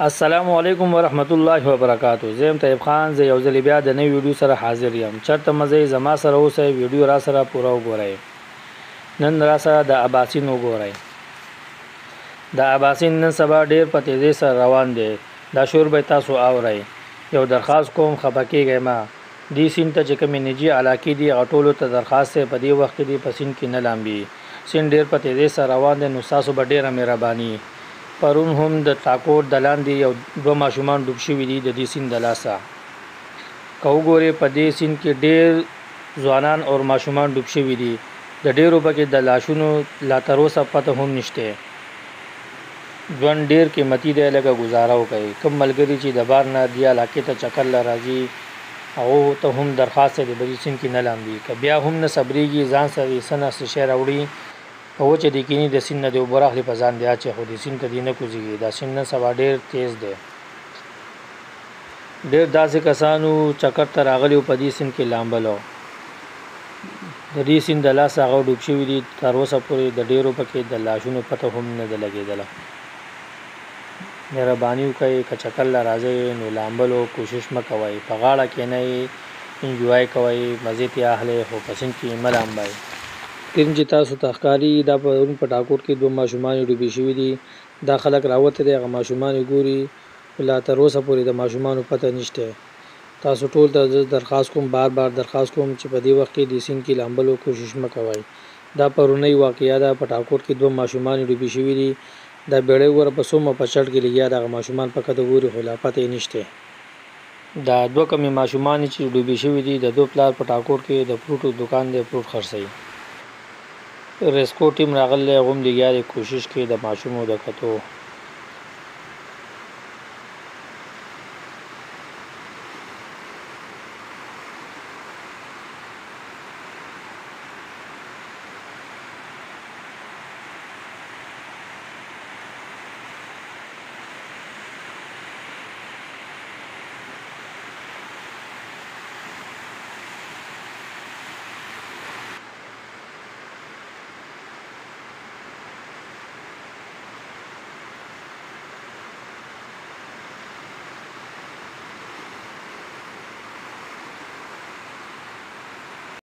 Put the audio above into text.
السلام علیکم ورحمت الله وبرکاتہ. زم طیب خان زه یو ځل بیا د نوې ویډیو سره حاضر یم. چرته مزه زما سره اوسه ویډیو را سره پوره وګورئ. نن را سره د اباسین وګورئ. د اباسین نن سبا ډیر په تیزی سره روان دی. دا شور به تاسو اورئ. یو درخواست کوم خپکیږئ ما. دی سین ته چې کوم نجی علاقې دي غټولو ته درخواست په دې وخت کې دی پسین کې نه لامبي. سین ډیر په تیزی سره روان دی نو تاسو به ډیره مهرباني. پرون هم د ټاکور د لاندې یو دوه ماشومان ډوب شوي دي د دې سیند د لاسه. که وګورئ په دې سیند کې ډېر ځوانان او ماشومان ډوب شوي دي. د ډېرو پکې د لاشونو لا تر اوسه پته هم نشته. ژوند ډېر قیمتي دی، لږه ګزاره وکړئ. کوم ملګري چې د بار نه دې علاقې ته چکر له راځي هغو ته هم درخواست دی په دې سیند کې نه لامبي. که بیا هم نه صبرېږي ځان سره څه نه څه شی راوړي په وچه د کینی د سیند نه د اوبه راخلي په ځان دی اچوي، خو د سیند ته دې نه کوزېږي. دا سیند نن سبا ډېر تیز دی. ډېر داسې کسانو چکر ته راغلي په دې سیند کې لامبلو. د دې سیند د لاسه هغه ډوب شوي دي. تر اوسه پورې د ډېرو پکې د لاشونو پته هم نه ده لګېدله. مهرباني وکړئ که چکر له راځئ نو لامبلو کوشش مه کوئ. په غاړه کښېنئ، انجوای کوئ، مزې ترې اخلئ، خو په سیند کې مه لامبئ. کریم چې تاسو ته ښکاري دا پرون په ټاکور کې دوه ماشومان ډوبې شوي دي. دا خلک راوته دي، هغه ماشومان ګوري، لا تر اوسه پورې د ماشومانو پته نشته. تاسو ټول ته درخواست کوم، بار بار درخواست کوم چې په دې وخت کې د سیند کې لامبلو کوشش مه کوئ. دا پرونی واقعیا ده. په ټاکور کې دوه ماشومان ډوبې شوي دي. دا بیړۍ وګوره په څومره په چټ کې لګیا د هغه ماشومان په کته ګوري خو لا پته یې نشته. دا دوه کمې ماشومان چې ډوبې شوي دي د دوه پلار په ټاکور کې د فروټو دکان دی، فروټ خرڅوي. ریسکو ټیم راغلی غوم لګیا دی کوشش کوي د ماشومو د کتو.